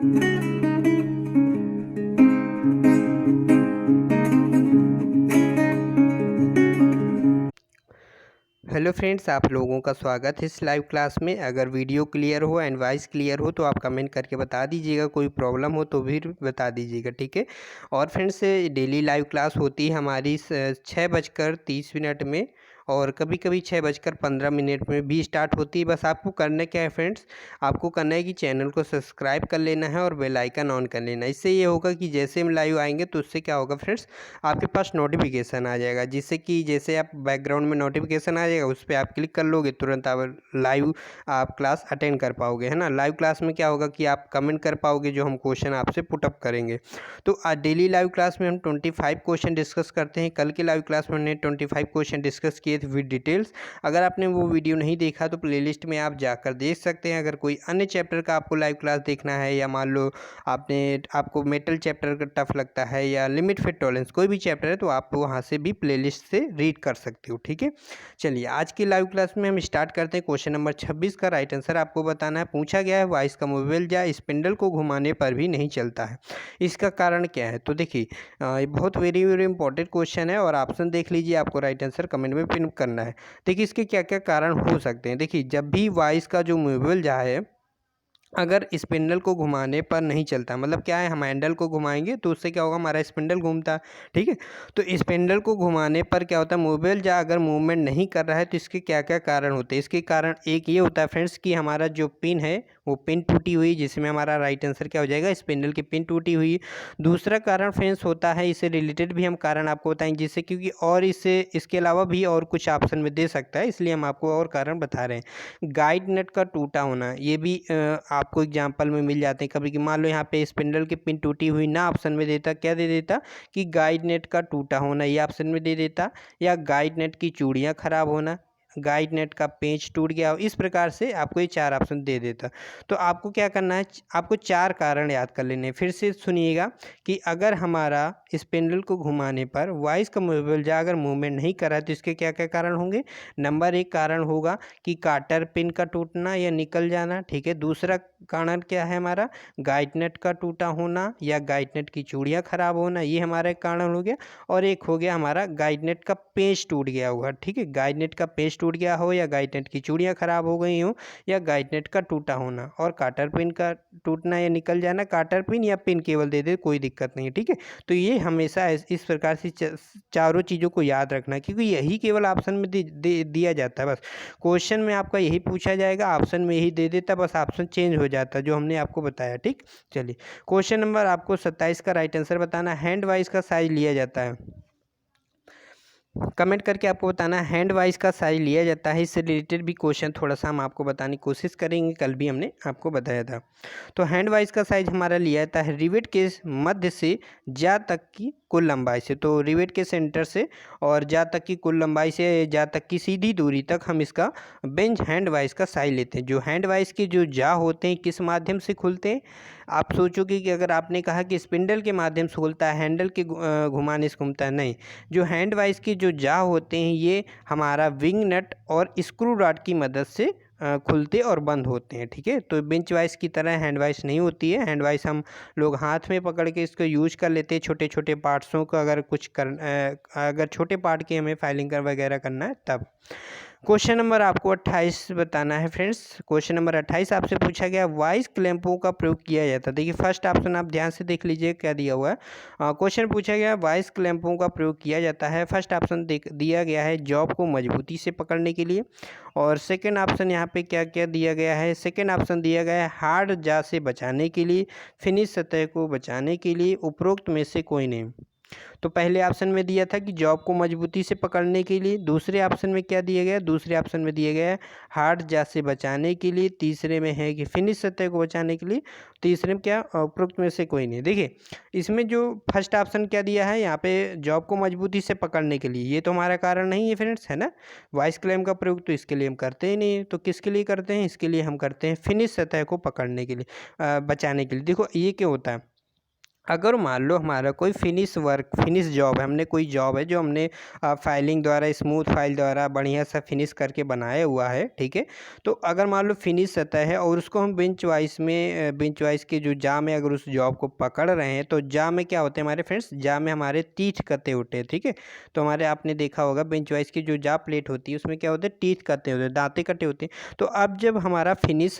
Hello friends, आप लोगों का स्वागत है इस लाइव क्लास में। अगर वीडियो क्लियर हो एंड वॉइस क्लियर हो तो आप कमेंट करके बता दीजिएगा, कोई प्रॉब्लम हो तो भी बता दीजिएगा, ठीक है। और फ्रेंड्स, डेली लाइव क्लास होती है हमारी 6:30 में, और कभी कभी 6:15 में भी स्टार्ट होती है। बस आपको करना क्या है फ्रेंड्स, आपको करना है कि चैनल को सब्सक्राइब कर लेना है और बेल आइकन ऑन कर लेना है। इससे ये होगा कि जैसे हम लाइव आएंगे तो उससे क्या होगा फ्रेंड्स, आपके पास नोटिफिकेशन आ जाएगा, जिससे कि जैसे आप बैकग्राउंड में नोटिफिकेशन आ जाएगा, उस पर आप क्लिक कर लोगे, तुरंत आप लाइव क्लास अटेंड कर पाओगे, है ना। लाइव क्लास में क्या होगा कि आप कमेंट कर पाओगे जो हम क्वेश्चन आपसे पुटअप करेंगे। तो आज डेली लाइव क्लास में हम 25 क्वेश्चन डिस्कस करते हैं। कल की लाइव क्लास में हमने 25 क्वेश्चन डिस्कस किए थे विद डिटेल्स। अगर आपने वो वीडियो नहीं देखा तो प्लेलिस्ट में आप जाकर देख सकते हैं। अगर कोई अन्य चैप्टर का आपको लाइव क्लास देखना है, या मान लो आपको मेटल चैप्टर का टफ लगता है, या लिमिट फिट टॉलरेंस, कोई भी चैप्टर है, तो आप वहाँ से भी प्लेलिस्ट से रीड कर सकते हो, ठीक है। चलिए, आज की लाइव क्लास में हम स्टार्ट करते हैं। क्वेश्चन नंबर 26 का राइट आंसर आपको बताना है। पूछा गया है, वाइस का मोबाइल या स्पिंडल को घुमाने पर भी नहीं चलता है, इसका कारण क्या है। तो देखिए, ये बहुत वेरी वेरी इंपॉर्टेंट क्वेश्चन है, और ऑप्शन देख लीजिए, आपको राइट आंसर कमेंट में पिन करना है। देखिए, इसके क्या क्या कारण हो सकते हैं। देखिए, जब भी वाइस का जो मोबाइल जा है, अगर स्पिंडल को घुमाने पर नहीं चलता, मतलब क्या है, हम हैंडल को घुमाएंगे तो उससे क्या होगा, हमारा स्पिंडल घूमता है, ठीक है। तो स्पिंडल को घुमाने पर क्या होता है, मोबाइल जा अगर मूवमेंट नहीं कर रहा है, तो इसके क्या क्या कारण होते हैं। इसके कारण एक ये होता है फ्रेंड्स कि हमारा जो पिन है वो पिन टूटी हुई, जिसमें हमारा राइट आंसर क्या हो जाएगा, स्पिंडल की पिन टूटी हुई। दूसरा कारण फ्रेंड्स होता है, इससे रिलेटेड भी हम कारण आपको बताएंगे, जिससे क्योंकि और इसके अलावा भी और कुछ ऑप्शन में दे सकता है, इसलिए हम आपको और कारण बता रहे हैं। गाइड नट का टूटा होना, ये भी आपको एग्जांपल में मिल जाते हैं कभी, कि मान लो यहाँ पे स्पिंडल की पिन टूटी हुई, ना ऑप्शन में देता, क्या दे देता कि गाइड नेट का टूटा होना, ये ऑप्शन में दे देता, या गाइड नेट की चूड़ियाँ खराब होना, गाइड नेट का पेंच टूट गया, इस प्रकार से आपको ये 4 ऑप्शन दे देता। तो आपको क्या करना है, आपको 4 कारण याद कर लेने हैं। फिर से सुनिएगा कि अगर हमारा स्पिंडल को घुमाने पर वाइस का मोबाइल जा अगर मूवमेंट नहीं कर रहा है, तो इसके क्या क्या कारण होंगे। नंबर 1 कारण होगा कि काटर पिन का टूटना या निकल जाना, ठीक है। दूसरा कारण क्या है हमारा, गाइड नेट का टूटा होना या गाइड नेट की चूड़ियाँ खराब होना, ये हमारा एक कारण हो गया। और एक हो गया हमारा गाइड नेट का पेंच टूट गया होगा, ठीक है। गाइड नेट का पेंच टूट गया हो, या गाइड नेट की चूड़ियाँ खराब हो गई हो, या गाइड नेट का टूटा होना। और काटर पिन का टूटना या निकल जाना, काटर पिन या पिन केवल दे दे, कोई दिक्कत नहीं है, ठीक है। तो ये हमेशा इस प्रकार से चारों चीज़ों को याद रखना, क्योंकि यही केवल ऑप्शन में दिया जाता है। बस क्वेश्चन में आपका यही पूछा जाएगा, ऑप्शन में यही दे देता, बस ऑप्शन चेंज हो जाता है जो हमने आपको बताया, ठीक। चलिए, क्वेश्चन नंबर आपको 27 का राइट आंसर बताना। हैंड वाइज का साइज लिया जाता है, कमेंट करके आपको बताना है हैंड वाइज का साइज लिया जाता है। इससे रिलेटेड भी क्वेश्चन थोड़ा सा हम आपको बताने की कोशिश करेंगे, कल भी हमने आपको बताया था। तो हैंड वाइज का साइज हमारा लिया जाता है रिवेट के मध्य से जा तक की कुल लंबाई से। तो रिवेट के सेंटर से और जा तक की कुल लंबाई से, जा तक की सीधी दूरी तक हम इसका बेंच हैंड वाइज का साइज लेते हैं। जो हैंड वाइज के जो जा होते हैं किस माध्यम से खुलते हैं, आप सोचोगे कि अगर आपने कहा कि स्पिंडल के माध्यम से खुलता है, हैंडल के घुमाने से घूमता है, नहीं। जो हैंड वाइज के जो जा होते हैं, ये हमारा विंग नट और स्क्रू रॉड की मदद से खुलते और बंद होते हैं, ठीक है। तो बेंच वाइस की तरह हैंड वाइस नहीं होती है। हैंड वाइस हम लोग हाथ में पकड़ के इसको यूज कर लेते हैं छोटे छोटे पार्ट्सों को, अगर छोटे पार्ट की हमें फाइलिंग कर वगैरह करना है तब। क्वेश्चन नंबर आपको 28 बताना है फ्रेंड्स। क्वेश्चन नंबर 28 आपसे पूछा गया, वाइस क्लैंपों का प्रयोग किया जाता है। देखिए, फर्स्ट ऑप्शन आप ध्यान से देख लीजिए क्या दिया हुआ है। क्वेश्चन पूछा गया, वाइस क्लैंपों का प्रयोग किया जाता है। फर्स्ट ऑप्शन दिया गया है जॉब को मजबूती से पकड़ने के लिए। और सेकेंड ऑप्शन यहाँ पे क्या क्या दिया गया है, सेकेंड ऑप्शन दिया गया है हार्ड जा से बचाने के लिए, फिनिश सतह को बचाने के लिए, उपरोक्त में से कोई नहीं। तो पहले ऑप्शन में दिया था कि जॉब को मजबूती से पकड़ने के लिए। दूसरे ऑप्शन में क्या दिया गया, दूसरे ऑप्शन में दिया गया है हार्ड जा से बचाने के लिए। तीसरे में है कि फिनिश सतह को बचाने के लिए। तीसरे में क्या, उपरोक्त में से कोई नहीं। देखिए, इसमें जो फर्स्ट ऑप्शन क्या दिया है यहाँ पे, जॉब को मजबूती से पकड़ने के लिए, ये तो हमारा कारण नहीं है फ्रेंड्स, है ना। वॉइस क्लेम का प्रयोग तो इसके लिए हम करते ही नहीं है। तो किसके लिए करते हैं, इसके लिए हम करते हैं फिनिश सतह को पकड़ने के लिए, बचाने के लिए। देखो, ये क्या होता है, अगर मान लो हमारा कोई फिनिश जॉब है, हमने कोई जॉब है जो हमने फाइलिंग द्वारा, स्मूथ फाइल द्वारा बढ़िया सा फिनिश करके बनाया हुआ है, ठीक है। तो अगर मान लो फिनिश सतह है और उसको हम बेंच वाइस के जो जा में अगर उस जॉब को पकड़ रहे हैं, तो जा में क्या होते हैं हमारे फ्रेंड्स, जा में हमारे तीथ कते होते हैं, ठीक है। तो हमारे आपने देखा होगा बेंच वाइस की जो जा प्लेट होती है उसमें क्या होते हैं, टीथ कते होते हैं, दांते कटे होते हैं। तो अब जब हमारा फिनिश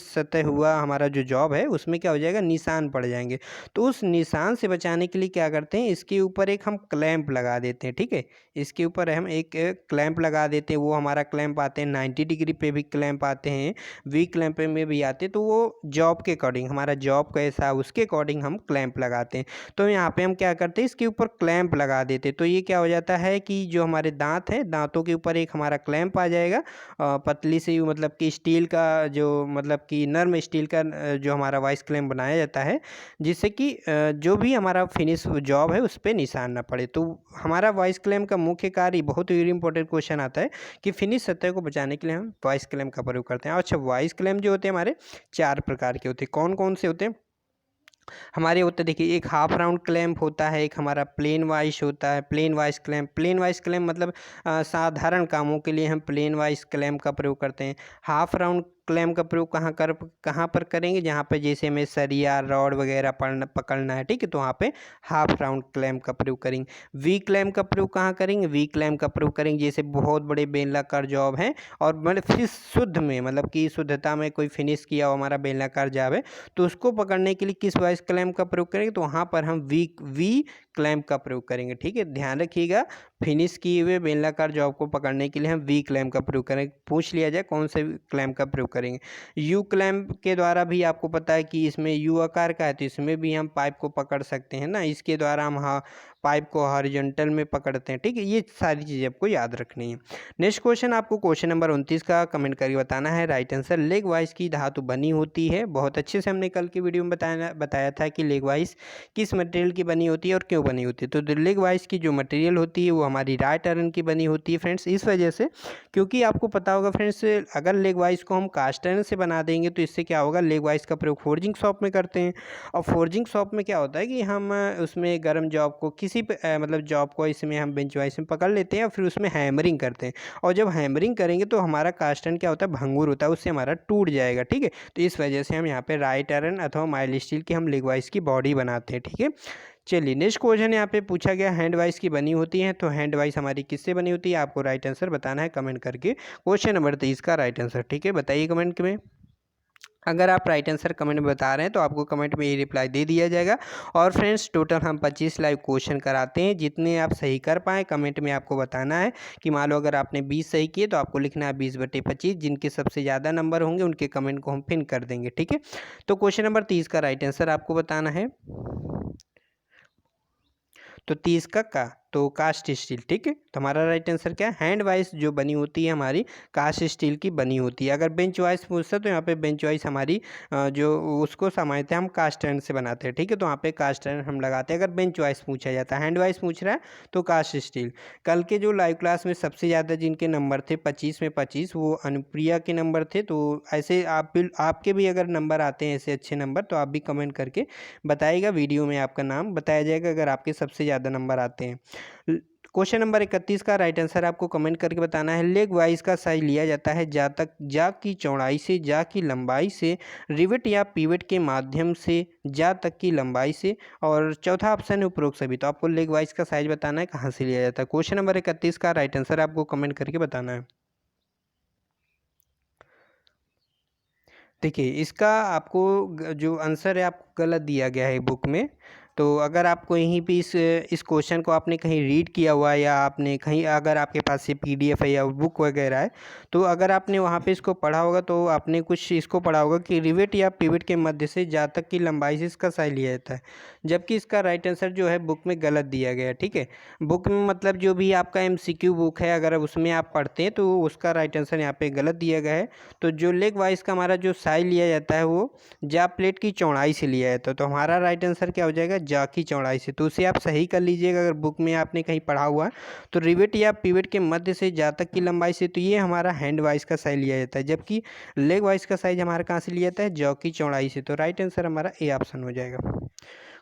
सतह हुआ हमारा जो जॉब है उसमें क्या हो जाएगा, निशान पड़ जाएंगे। तो उस निशान से बचाने के लिए क्या करते हैं, इसके ऊपर एक हम क्लैंप लगा देते हैं, ठीक है। इसके ऊपर हम एक क्लैंप लगा देते हैं। वो हमारा क्लैंप आते हैं 90 डिग्री पे भी क्लैंप आते हैं, वी क्लैंप में भी आते हैं। तो वो जॉब के अकॉर्डिंग, हमारा जॉब कैसा है उसके अकॉर्डिंग हम क्लैंप लगाते हैं। तो यहाँ पे हम क्या करते हैं, इसके ऊपर क्लैंप लगा देते हैं। तो ये क्या हो जाता है कि जो हमारे दांत हैं, दांतों के ऊपर एक हमारा क्लैंप आ जाएगा, पतली सी मतलब कि स्टील का, जो मतलब कि नर्म स्टील का जो हमारा वाइस क्लैंप बनाया जाता है, जिससे कि जो भी हमारा फिनिश जॉब है उस पर निशान ना पड़े। तो हमारा वॉइस क्लेम का मुख्य कार्य, बहुत ही इंपॉर्टेंट क्वेश्चन आता है कि फिनिश सतह को बचाने के लिए हम वॉइस क्लेम का प्रयोग करते हैं। अच्छा, वॉइस क्लेम जो होते हैं हमारे 4 प्रकार के होते हैं। कौन कौन से होते हैं हमारे होते हैं, देखिए, एक हाफ राउंड क्लैंप होता है, एक हमारा प्लेन वाइस होता है, plain vice clamp. Plain vice clamp मतलब साधारण कामों के लिए हम प्लेन वाइस क्लैंप का प्रयोग करते हैं। हाफ राउंड क्लैंप का प्रयोग कहाँ पर करेंगे, जहाँ पे जैसे हमें सरिया रॉड वगैरह पकड़ना है, ठीक है, तो वहाँ पे हाफ राउंड क्लैंप का प्रयोग करेंगे। वी क्लैंप का प्रयोग कहाँ करेंगे, वी क्लैंप का प्रयोग करेंगे जैसे बहुत बड़े बेलनाकार जॉब है और मतलब फिर शुद्ध में, मतलब कि शुद्धता में कोई फिनिश किया हो हमारा बेलनाकार जॉब है, तो उसको पकड़ने के लिए किस वाइस क्लैंप का प्रयोग करेंगे, तो वहाँ पर हम वी क्लैंप का प्रयोग करेंगे, ठीक है। ध्यान रखिएगा, फिनिश किए हुए बेलनाकार जॉब को पकड़ने के लिए हम वी क्लैंप का प्रयोग करेंगे। पूछ लिया जाए कौन से क्लैंप का प्रयोग करेंगे। यू क्लैंप के द्वारा भी आपको पता है कि इसमें यू आकार का है, तो इसमें भी हम पाइप को पकड़ सकते हैं ना, इसके द्वारा हम पाइप को हॉरिजॉन्टल में पकड़ते हैं, ठीक है। ये सारी चीज़ें आपको याद रखनी है। नेक्स्ट क्वेश्चन, आपको क्वेश्चन नंबर 29 का कमेंट करके बताना है राइट आंसर। लेग वाइस की धातु बनी होती है, बहुत अच्छे से हमने कल की वीडियो में बताया था कि लेग वाइस किस मटेरियल की बनी होती है और क्यों बनी होती है। तो लेग वाइस की जो मटेरियल होती है वो हमारी राइट आयरन की बनी होती है फ्रेंड्स, इस वजह से, क्योंकि आपको पता होगा फ्रेंड्स, अगर लेग वाइस को हम कास्ट आयरन से बना देंगे तो इससे क्या होगा, लेग वाइस का प्रयोग फोर्जिंग शॉप में करते हैं। और फोर्जिंग शॉप में क्या होता है कि हम उसमें गर्म जॉब को किसी मतलब जॉब को इसमें हम बेंच वाइस में पकड़ लेते हैं और फिर उसमें हैमरिंग करते हैं। और जब हैमरिंग करेंगे तो हमारा कास्ट आयरन क्या होता है, भंगुर होता है, उससे हमारा टूट जाएगा, ठीक है। तो इस वजह से हम यहाँ पे राइट आयरन अथवा माइल्ड स्टील की हम लेग वाइस की बॉडी बनाते हैं, ठीक है। चलिए, नेक्स्ट क्वेश्चन यहाँ पे पूछा गया हैंड वाइस की बनी होती है, तो हैंड वाइस हमारी किससे बनी होती है, आपको राइट आंसर बताना है कमेंट करके। क्वेश्चन नंबर 23 का राइट आंसर, ठीक है, बताइए कमेंट में। अगर आप राइट आंसर कमेंट में बता रहे हैं तो आपको कमेंट में ये रिप्लाई दे दिया जाएगा। और फ्रेंड्स, टोटल हम 25 लाइव क्वेश्चन कराते हैं, जितने आप सही कर पाएँ कमेंट में आपको बताना है कि मान लो अगर आपने 20 सही किए तो आपको लिखना है 20/25। जिनके सबसे ज़्यादा नंबर होंगे उनके कमेंट को हम पिन कर देंगे, ठीक है। तो क्वेश्चन नंबर 30 का राइट आंसर आपको बताना है। तो 30 का तो कास्ट स्टील, ठीक है। तो हमारा राइट आंसर क्या है, हैंड वाइस जो बनी होती है हमारी कास्ट स्टील की बनी होती है। अगर बेंच वाइस पूछता तो यहाँ पे बेंच वाइस हमारी जो उसको समझते हैं हम कास्ट आयरन से बनाते हैं, ठीक है। तो वहाँ पे कास्ट आयरन हम लगाते हैं अगर बेंच वाइस पूछा जाता है। हैंड वाइस पूछ रहा है तो कास्ट स्टील। कल के जो लाइव क्लास में सबसे ज़्यादा जिनके नंबर थे 25 में 25, वो अनुप्रिया के नंबर थे। तो ऐसे आपके भी अगर नंबर आते हैं ऐसे अच्छे नंबर, तो आप भी कमेंट करके बताइएगा, वीडियो में आपका नाम बताया जाएगा अगर आपके सबसे ज़्यादा नंबर आते हैं। क्वेश्चन नंबर 31 का राइट आंसर आपको कमेंट करके बताना है। लेग वाइस का साइज लिया जाता है जा की चौड़ाई से, जा की लंबाई से, रिवेट या पीवेट के माध्यम से, जा तक की लंबाई से, और चौथा ऑप्शन है उपरोक्त सभी। तो आपको लेग वाइस का साइज बताना है कहाँ से लिया जाता है। क्वेश्चन नंबर 31 का राइट आंसर आपको कमेंट करके बताना है। देखिए, इसका आपको जो आंसर है आपको गलत दिया गया है बुक में। तो अगर आपको यहीं पे इस क्वेश्चन को आपने कहीं रीड किया हुआ है या आपने कहीं, अगर आपके पास ये पीडीएफ है या बुक वगैरह है, तो अगर आपने वहाँ पे इसको पढ़ा होगा तो आपने कुछ इसको पढ़ा होगा कि रिवेट या पिवट के मध्य से जा तक की लंबाई से इसका साइज लिया जाता है, जबकि इसका राइट आंसर जो है बुक में गलत दिया गया है, ठीक है। बुक में मतलब जो भी आपका एमसीक्यू बुक है अगर उसमें आप पढ़ते हैं तो उसका राइट आंसर यहाँ पे गलत दिया गया है। तो जो लेग वाइस का हमारा जो साइज लिया जाता है वो जा प्लेट की चौड़ाई से लिया जाता है। तो हमारा राइट आंसर क्या हो जाएगा, जा की चौड़ाई से। तो उसे आप सही कर लीजिएगा, अगर बुक में आपने कहीं पढ़ा हुआ है तो रिवेट या पिवेट के मध्य से जा तक की लंबाई से। तो ये हमारा हैंड वाइज का साइज लिया जाता है, जबकि लेग वाइज का साइज हमारा कहाँ से लिया जाता है, जॉ की चौड़ाई से। तो राइट आंसर हमारा ए ऑप्शन हो जाएगा।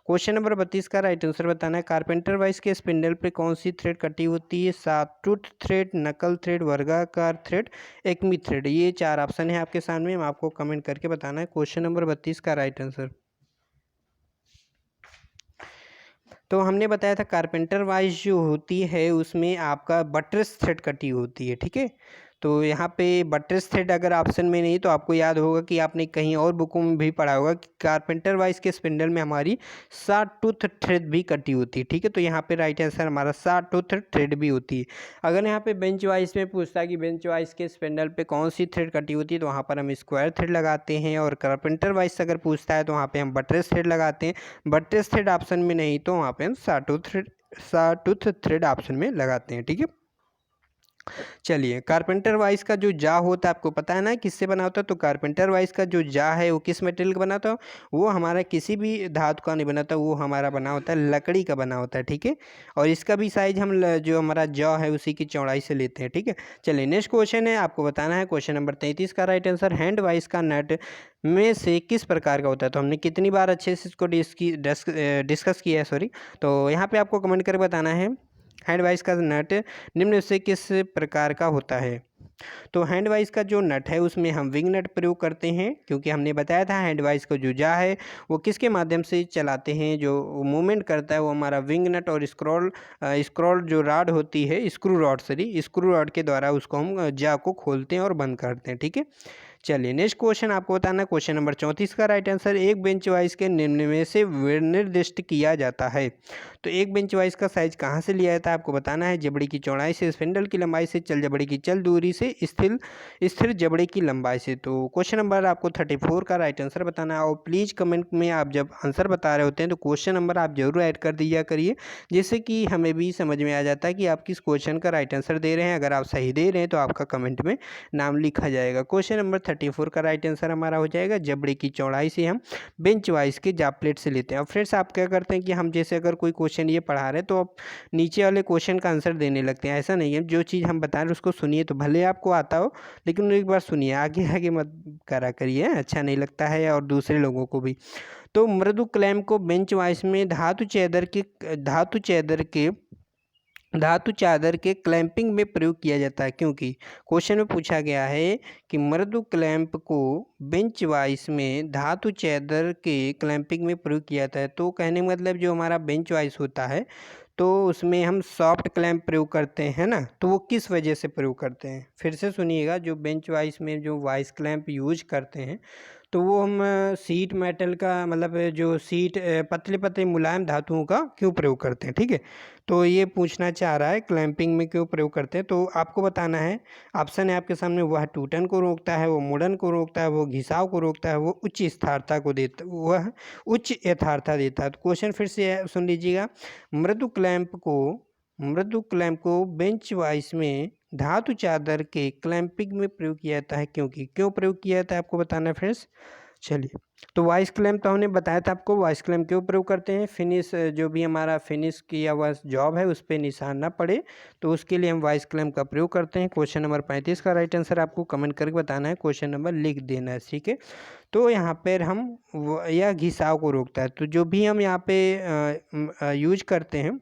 क्वेश्चन नंबर 32 का राइट आंसर बताना है। कारपेंटर वाइज के स्पिंडल पे कौन सी थ्रेड कटी होती है, साटूथ थ्रेड, नकल थ्रेड, वर्गाकार थ्रेड, एकमी थ्रेड। ये 4 ऑप्शन है आपके सामने, आपको कमेंट करके बताना है क्वेश्चन नंबर 32 का राइट आंसर। तो हमने बताया था कारपेंटर वाइज जो होती है उसमें आपका बटरेस थ्रेड कटी होती है, ठीक है। तो यहाँ पे बटरेस थ्रेड अगर ऑप्शन में नहीं तो आपको याद होगा कि आपने कहीं और बुकों में भी पढ़ा होगा कि कारपेंटर वाइज के स्पिंडल में हमारी साटूथ थ्रेड भी कटी होती है, ठीक है। तो यहाँ पे राइट आंसर हमारा साटूथ थ्रेड भी होती है। अगर यहाँ पे बेंच वाइज में पूछता है कि बेंच वाइज के स्पिंडल पे कौन सी थ्रेड कटी होती है, तो वहाँ पर हम स्क्वायर थ्रेड लगाते हैं। और कारपेंटर वाइज से अगर पूछता है तो वहाँ पे हम बटरेस थ्रेड लगाते हैं। बटरेस थ्रेड ऑप्शन में नहीं तो वहाँ पे हम साटूथ थ्रेड ऑप्शन में लगाते हैं, ठीक है। चलिए, कारपेंटर वाइज का जो जा होता है आपको पता है ना किससे बना होता है। तो कारपेंटर वाइज का जो जा है वो किस मटेरियल का बना होता है, वो हमारा किसी भी धातु का नहीं बनाता, वो हमारा बना होता है लकड़ी का बना होता है, ठीक है। और इसका भी साइज हम जो हमारा जॉ है उसी की चौड़ाई से लेते हैं, ठीक है। चलिए नेक्स्ट क्वेश्चन है, आपको बताना है क्वेश्चन नंबर 33 का राइट आंसर। हैंड वाइज का नट में से किस प्रकार का होता है। तो हमने कितनी बार अच्छे से इसको डिस्कस किया है, सॉरी। तो यहाँ पे आपको कमेंट करके बताना है हैंड वाइज का नट निम्न से किस प्रकार का होता है। तो हैंड वाइज का जो नट है उसमें हम विंग नट प्रयोग करते हैं, क्योंकि हमने बताया था हैंड वाइज का जो जा है वो किसके माध्यम से चलाते हैं, जो मूवमेंट करता है वो हमारा विंग नट और स्क्रॉल जो रॉड होती है, स्क्रू रॉड के द्वारा उसको हम जा को खोलते हैं और बंद करते हैं, ठीक है। चलिए नेक्स्ट क्वेश्चन आपको बताना है क्वेश्चन नंबर 34 का राइट आंसर। एक बेंच वाइज के निम्न में से निर्दिष्ट किया जाता है। तो एक बेंच वाइज का साइज कहाँ से लिया जाता है आपको बताना है। जबड़े की चौड़ाई से, स्पिंडल की लंबाई से, चल जबड़े की चल दूरी से, स्थिर जबड़े की लंबाई से। तो क्वेश्चन नंबर आपको 34 का राइट आंसर बताना है। और प्लीज़ कमेंट में आप जब आंसर बता रहे होते हैं तो क्वेश्चन नंबर आप जरूर ऐड कर दिया करिए, जिससे कि हमें भी समझ में आ जाता है कि आप किस क्वेश्चन का राइट आंसर दे रहे हैं। अगर आप सही दे रहे हैं तो आपका कमेंट में नाम लिखा जाएगा। क्वेश्चन नंबर 34 का राइट आंसर हमारा हो जाएगा जबड़े की चौड़ाई से हम बेंच वाइज के जाप प्लेट से लेते हैं। और फ्रेंड्स आप क्या करते हैं कि हम जैसे अगर कोई क्वेश्चन ये पढ़ा रहे हैं तो आप नीचे वाले क्वेश्चन का आंसर देने लगते हैं। ऐसा नहीं है, जो चीज़ हम बता रहे हैं उसको सुनिए, तो भले आपको आता हो लेकिन एक बार सुनिए, आगे आगे मत करा करिए, अच्छा नहीं लगता है और दूसरे लोगों को भी। तो मृदु क्लैंप को बेंच वाइज में धातु चादर के क्लैंपिंग में प्रयोग किया जाता है, क्योंकि क्वेश्चन में पूछा गया है कि मृदु क्लैंप को बेंच वाइज में धातु चादर के क्लैंपिंग में प्रयोग किया जाता है। तो कहने का मतलब जो हमारा बेंच वाइज होता है तो उसमें हम सॉफ्ट क्लैंप प्रयोग करते हैं ना, तो वो किस वजह से प्रयोग करते हैं, फिर से सुनिएगा। जो बेंच वाइज में जो वाइज क्लैंप यूज करते हैं तो वो हम सीट मेटल का मतलब जो सीट पतले पतले मुलायम धातुओं का क्यों प्रयोग करते हैं, ठीक है। तो ये पूछना चाह रहा है क्लैंपिंग में क्यों प्रयोग करते हैं। तो आपको बताना है, ऑप्शन है आपके सामने। वह टूटन को रोकता है, वो मुड़न को रोकता है, वो घिसाव को रोकता है, वो वह उच्च यथार्थता देता है। तो क्वेश्चन फिर से सुन लीजिएगा। मृदु क्लैंप को बेंच वाइज में धातु चादर के क्लैंपिंग में प्रयोग किया जाता है, क्यों प्रयोग किया जाता है आपको बताना है फ्रेंड्स। चलिए, तो वाइस क्लैंप तो हमने बताया था आपको, वाइस क्लैंप क्यों प्रयोग करते हैं। फिनिश जो भी हमारा फिनिश किया हुआ जॉब है उस पर निशान ना पड़े, तो उसके लिए हम वाइस क्लैंप का प्रयोग करते हैं। क्वेश्चन नंबर 35 का राइट आंसर आपको कमेंट करके बताना है, क्वेश्चन नंबर लिख देना है, ठीक है। तो यहाँ पर हम यह घिसाव को रोकता है। तो जो भी हम यहाँ पे यूज करते हैं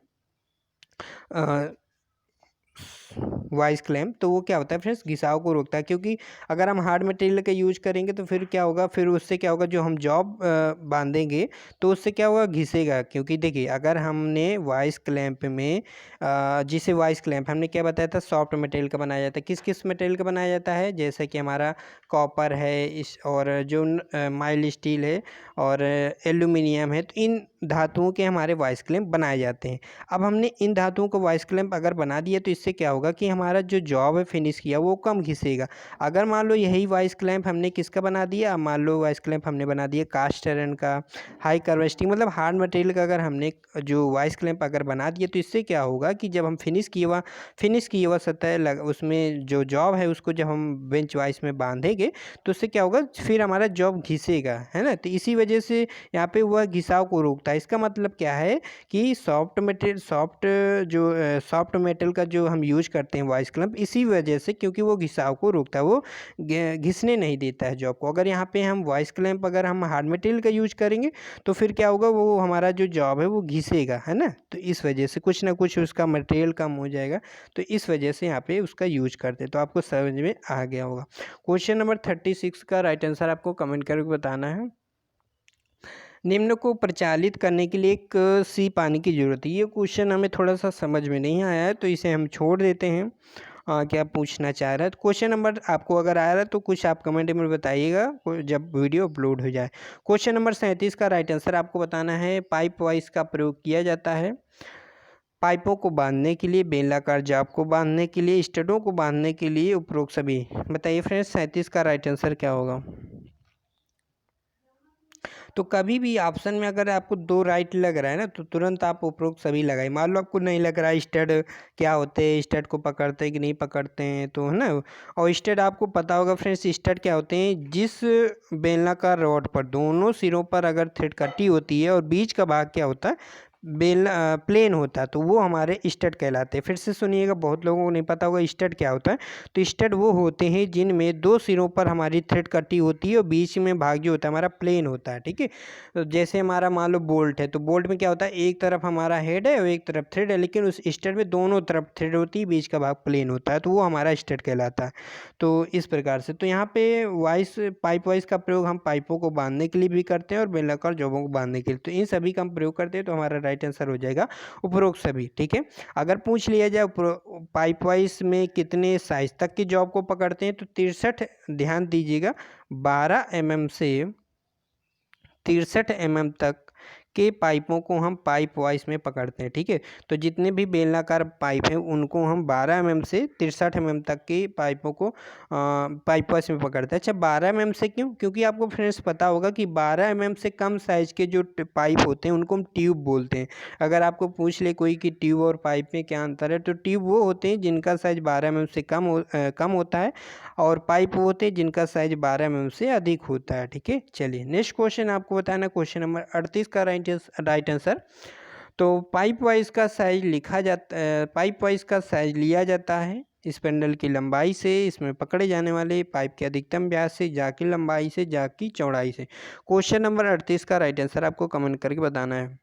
वाइस क्लैंप, तो वो क्या होता है फ्रेंड्स, घिसाव को रोकता है। क्योंकि अगर हम हार्ड मटेरियल का यूज करेंगे तो फिर क्या होगा, फिर उससे क्या होगा, जो हम जॉब बांधेंगे तो उससे क्या होगा, घिसेगा। क्योंकि देखिए अगर हमने वाइस क्लैंप में जिसे वाइस क्लैंप हमने क्या बताया था, सॉफ्ट मटेरियल का बनाया जाता है। किस किस मटेरियल का बनाया जाता है, जैसे कि हमारा कॉपर है और जो माइल्ड स्टील है और एल्यूमिनियम है, तो इन धातुओं के हमारे वाइस क्लैंप बनाए जाते हैं। अब हमने इन धातुओं को वाइस क्लैंप अगर बना दिया तो इससे क्या होगा होगा कि हमारा जो जॉब है फिनिश किया वो कम घिसेगा। अगर मान लो यही वाइस क्लैंप हमने किसका बना दिया, मान लो वाइस क्लैंप हमने बना दिया कास्ट आयरन का, हाई कार्बोस्टिक मतलब हार्ड मटेरियल का अगर हमने जो वाइस क्लैंप अगर बना दिया तो इससे क्या होगा कि जब हम फिनिश किए हुआ सतह उसमें जो जॉब है उसको जब हम बेंच वाइस में बांधेंगे तो उससे क्या होगा, फिर हमारा जॉब घिसेगा, है ना। तो इसी वजह से यहाँ पे वह घिसाव को रोकता है। इसका मतलब क्या है कि सॉफ्ट मेटल का जो हम यूज करते हैं वाइस क्लैंप, इसी वजह से क्योंकि वो घिसाव को रोकता है, वो घिसने नहीं देता है जॉब को। अगर यहाँ पे हम वाइस क्लैंप अगर हम हार्ड मटेरियल का यूज करेंगे तो फिर क्या होगा, वो हमारा जो जॉब है वो घिसेगा, है ना। तो इस वजह से कुछ ना कुछ उसका मटेरियल कम हो जाएगा, तो इस वजह से यहाँ पे उसका यूज करते हैं। तो आपको समझ में आ गया होगा। क्वेश्चन नंबर 36 का राइट आंसर आपको कमेंट करके बताना है। निम्न को प्रचालित करने के लिए एक सी पानी की जरूरत है। ये क्वेश्चन हमें थोड़ा सा समझ में नहीं आया है तो इसे हम छोड़ देते हैं। क्या पूछना चाह रहा है, तो क्वेश्चन नंबर आपको अगर आ रहा है तो कुछ आप कमेंट में बताइएगा जब वीडियो अपलोड हो जाए। क्वेश्चन नंबर 37 का राइट आंसर आपको बताना है। पाइप वाइस का प्रयोग किया जाता है पाइपों को बांधने के लिए, बेलनाकार जाप को बांधने के लिए, स्टडों को बांधने के लिए, उपरोक्त सभी। बताइए फ्रेंड्स 37 का राइट आंसर क्या होगा। तो कभी भी ऑप्शन में अगर आपको दो राइट लग रहा है ना तो तुरंत आप उपरोक्त सभी लगाए। मान लो आपको नहीं लग रहा है स्टड क्या होते हैं, स्टड को पकड़ते हैं कि नहीं पकड़ते हैं, तो है ना। और स्टड आपको पता होगा फ्रेंड्स, स्टड क्या होते हैं, जिस बेलनाकार रॉड पर दोनों सिरों पर अगर थ्रेड कटी होती है और बीच का भाग क्या होता है प्लेन होता है तो वो हमारे स्टड कहलाते हैं। फिर से सुनिएगा, बहुत लोगों को नहीं पता होगा स्टड क्या होता है। तो स्टड वो होते हैं जिनमें दो सिरों पर हमारी थ्रेड कटी होती है और बीच में भाग जो होता है हमारा प्लेन होता है, ठीक है। तो जैसे हमारा मान लो बोल्ट है, तो बोल्ट में क्या होता है, एक तरफ हमारा हेड है और एक तरफ थ्रेड है, लेकिन उस स्टड में दोनों तरफ थ्रेड होती है, बीच का भाग प्लेन होता है, तो वो हमारा स्टड कहलाता है। तो इस प्रकार से तो यहाँ पे पाइप वाइस का प्रयोग हम पाइपों को बांधने के लिए भी करते हैं और बेलनाकार जॉबों को बांधने के लिए, तो इन सभी का हम प्रयोग करते हैं। तो हमारा राइट आंसर हो जाएगा उपरोक्त सभी, ठीक है। अगर पूछ लिया जाए पाइप वाइस में कितने साइज तक की जॉब को पकड़ते हैं तो 63, ध्यान दीजिएगा, 12 mm से 63 mm तक के पाइपों को हम पाइप वाइस में पकड़ते हैं, ठीक है। तो जितने भी बेलनाकार पाइप हैं उनको हम 12 mm से 63 mm तक की पाइपों को पाइप वाइस में पकड़ते हैं। अच्छा 12 mm से क्यों, क्योंकि आपको फ्रेंड्स पता होगा कि 12 mm से कम साइज के जो पाइप होते हैं उनको हम ट्यूब बोलते हैं। अगर आपको पूछ ले कोई कि ट्यूब और पाइप में क्या अंतर है, तो ट्यूब वो होते हैं जिनका साइज 12 mm से कम होता है और पाइप वो होते हैं जिनका साइज 12 mm से अधिक होता है, ठीक है। चलिए नेक्स्ट क्वेश्चन आपको बताना, क्वेश्चन नंबर 38 का राइट आंसर। तो पाइप वाइज का साइज पाइप वाइज का साइज लिया जाता है स्पैंडल की लंबाई से, इसमें पकड़े जाने वाले पाइप के अधिकतम व्यास से, जा की लंबाई से, जा की चौड़ाई से। क्वेश्चन नंबर 38 का राइट आंसर आपको कमेंट करके बताना है।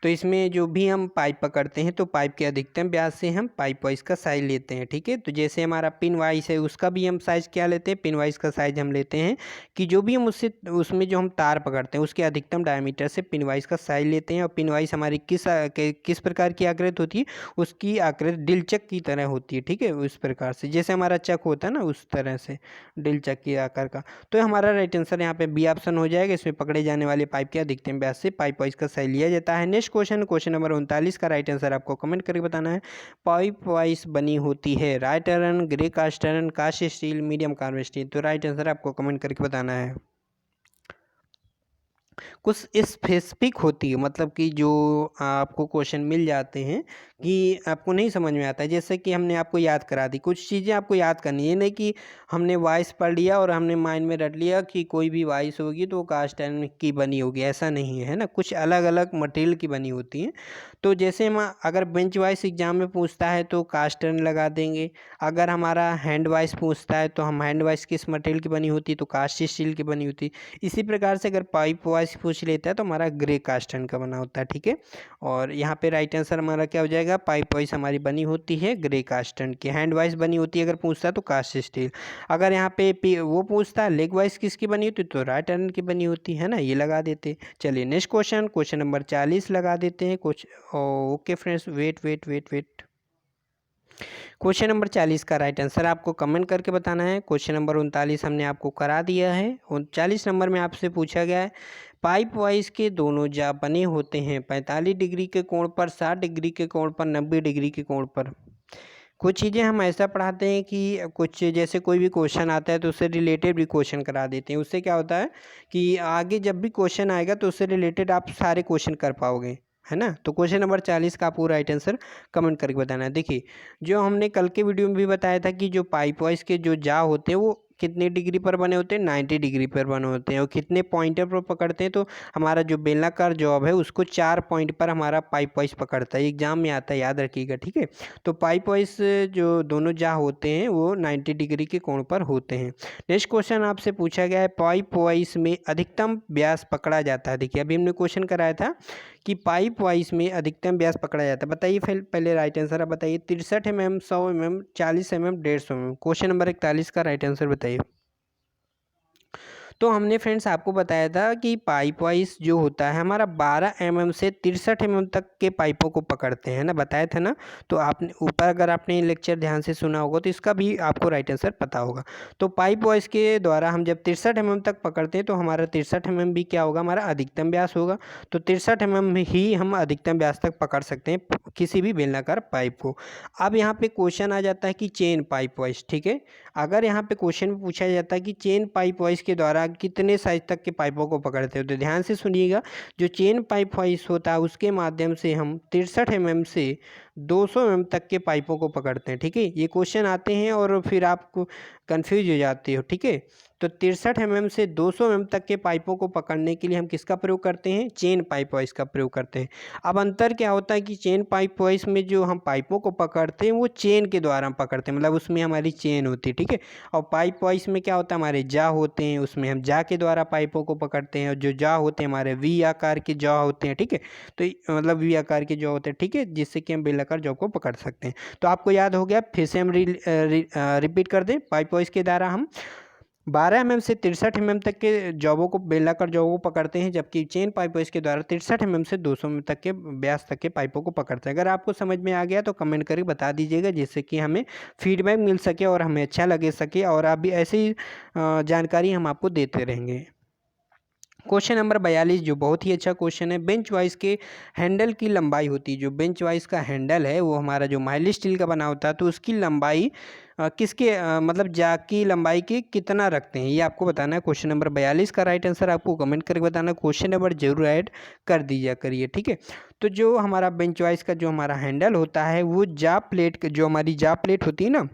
तो इसमें जो भी हम पाइप पकड़ते हैं तो पाइप के अधिकतम व्यास से हम पाइप वाइज का साइज लेते हैं, ठीक है। तो जैसे हमारा पिन वाइज है उसका भी हम साइज क्या लेते हैं, पिन वाइज का साइज हम लेते हैं कि जो भी हम उसमें जो हम तार पकड़ते हैं उसके अधिकतम डायमीटर से पिन वाइज का साइज लेते हैं। और पिन वाइज हमारी किस प्रकार की आकृति होती है, उसकी आकृति दिलचक की तरह होती है, ठीक है। उस प्रकार से जैसे हमारा चक होता है ना, उस तरह से दिलचक के आकार का। तो हमारा राइट आंसर यहाँ पे बी ऑप्शन हो जाएगा। इसमें पकड़े जाने वाले पाइप के अधिकतम व्यास से पाइप वाइज का साइज लिया जाता है। नेक्स्ट क्वेश्चन नंबर 39 का राइट आंसर आपको कमेंट करके बताना है। पाइप वाइज बनी होती है wrought iron, grey cast iron, cast steel, medium carbon steel. तो राइट आंसर आपको कमेंट करके बताना है। कुछ स्पेसिफिक होती है, मतलब कि जो आपको क्वेश्चन मिल जाते हैं कि आपको नहीं समझ में आता है, जैसे कि हमने आपको याद करा दी कुछ चीज़ें, आपको याद करनी है, नहीं कि हमने वॉइस पढ़ लिया और हमने माइंड में रट लिया कि कोई भी वॉइस होगी तो कास्ट आयरन की बनी होगी, ऐसा नहीं है ना। कुछ अलग अलग मटेरियल की बनी होती हैं। तो जैसे हम अगर बेंच वाइस एग्जाम में पूछता है तो कास्ट आयरन लगा देंगे। अगर हमारा हैंड वाइस पूछता है तो हम हैंड वाइस किस मटेरियल की बनी होती है, तो कास्ट स्टील की बनी होती है। इसी प्रकार से अगर पाइप वाइस पूछ लेता है तो हमारा ग्रे कास्ट आयरन का बना होता है, ठीक है। और यहाँ पे राइट आंसर हमारा क्या हो जाएगा, पाइप वाइस हमारी बनी होती है ग्रे कास्ट आयरन की। हैंड वाइस बनी होती है अगर पूछता है तो कास्ट स्टील। अगर यहाँ पे वो पूछता है लेग वाइस किसकी बनी होती है तो राइट आयरन की बनी होती है ना, ये लगा देते। चलिए नेक्स्ट क्वेश्चन नंबर 40 लगा देते हैं कुछ। Okay friends, wait wait wait wait. Question number 40 का राइट आंसर आपको कमेंट करके बताना है। क्वेश्चन नंबर 39 हमने आपको करा दिया है। 39 नंबर में आपसे पूछा गया है पाइप वाइज के दोनों जा बने होते हैं 45 डिग्री के कोण पर, 60 डिग्री के कोण पर, 90 डिग्री के कोण पर। कुछ चीज़ें हम ऐसा पढ़ाते हैं कि कुछ जैसे कोई भी क्वेश्चन आता है तो उससे रिलेटेड भी क्वेश्चन करा देते हैं। उससे क्या होता है कि आगे जब भी क्वेश्चन आएगा तो उससे रिलेटेड आप सारे क्वेश्चन कर पाओगे, है ना। तो क्वेश्चन नंबर 40 का आपको राइट आंसर कमेंट करके बताना है। देखिए, जो हमने कल के वीडियो में भी बताया था कि जो पाइप वाइज के जो जा होते हैं वो कितने डिग्री पर बने होते हैं, 90 डिग्री पर बने होते हैं। और कितने पॉइंटर पर पकड़ते हैं, तो हमारा जो बेलनाकार जॉब है उसको 4 पॉइंट पर हमारा पाइप वाइज पकड़ता है। एग्जाम में आता है, याद रखिएगा, ठीक है। तो पाइप वाइज जो दोनों जा होते हैं वो 90 डिग्री के कोण पर होते हैं। नेक्स्ट क्वेश्चन आपसे पूछा गया है पाइप वाइज में अधिकतम व्यास पकड़ा जाता है। देखिए, अभी हमने क्वेश्चन कराया था कि पाइप वाइज में अधिकतम व्यास पकड़ा जाता है। बताइए पहले राइट आंसर आप बताइए। 63 mm, 100 mm, 40 mm, 150 mm। Question number 41 का राइट आंसर बताइए। तो हमने फ्रेंड्स आपको बताया था कि पाइप वाइज जो होता है हमारा 12 mm से 63 mm तक के पाइपों को पकड़ते हैं ना, बताया था ना। तो आपने ऊपर अगर आपने लेक्चर ध्यान से सुना होगा तो इसका भी आपको राइट आंसर पता होगा। तो पाइप वाइज के द्वारा हम जब 63 mm तक पकड़ते हैं तो हमारा 63 mm भी क्या होगा, हमारा अधिकतम व्यास होगा। तो 63 mm ही हम अधिकतम व्यास तक पकड़ सकते हैं किसी भी बेलनाकार पाइप को। अब यहाँ पे क्वेश्चन आ जाता है कि चेन पाइप वाइज, ठीक है। अगर यहाँ पे क्वेश्चन में पूछा जाता है कि चेन पाइप वाइज के द्वारा कितने साइज तक के पाइपों को पकड़ते हो, तो ध्यान से सुनिएगा। जो चेन पाइप वाइज होता है उसके माध्यम से हम 63 mm से 200 mm तक के पाइपों को पकड़ते हैं, ठीक है। ये क्वेश्चन आते हैं और फिर आपको कंफ्यूज हो जाते हो, ठीक है। तो 63 mm से 200 mm तक के पाइपों को पकड़ने के लिए हम किसका प्रयोग करते हैं, चेन पाइप वाइज का प्रयोग करते हैं। अब अंतर क्या होता है कि चेन पाइप वाइज में जो हम पाइपों को पकड़ते हैं वो चेन के द्वारा हम पकड़ते हैं, मतलब उसमें हमारी चेन होती है, ठीक है। और पाइप वाइज में क्या होता है, हमारे जा होते हैं, उसमें हम जा के द्वारा पाइपों को पकड़ते हैं। और जो जा होते हैं हमारे वी आकार के जा होते हैं, ठीक है। तो मतलब वी आकार के जा होते हैं, ठीक है, जिससे कि हम बेलनाकार जॉब को पकड़ सकते हैं। तो आपको याद हो गया, फिर से हम रिपीट कर दें। पाइप वाइज के द्वारा हम 12 mm से 63 mm तक के जॉबों को, बेलनाकार जॉबों को पकड़ते हैं, जबकि चेन पाइप इसके द्वारा 63 mm से 200 mm तक के व्यास तक के पाइपों को पकड़ते हैं। अगर आपको समझ में आ गया तो कमेंट करके बता दीजिएगा, जिससे कि हमें फीडबैक मिल सके और हमें अच्छा लगे सके, और आप भी ऐसी जानकारी हम आपको देते रहेंगे। क्वेश्चन नंबर 42 जो बहुत ही अच्छा क्वेश्चन है, बेंच वाइज के हैंडल की लंबाई होती है। जो बेंच वाइज का हैंडल है वो हमारा जो माइल्ड स्टील का बना होता है, तो उसकी लंबाई किसके मतलब जा की लंबाई के कितना रखते हैं, ये आपको बताना है। क्वेश्चन नंबर 42 का राइट आंसर आपको कमेंट करके बताना है। क्वेश्चन नंबर जरूर ऐड कर दीजिए करिए, ठीक है। तो जो हमारा बेंच वाइज का जो हमारा हैंडल होता है वो जा प्लेट, जो हमारी जा प्लेट होती है ना,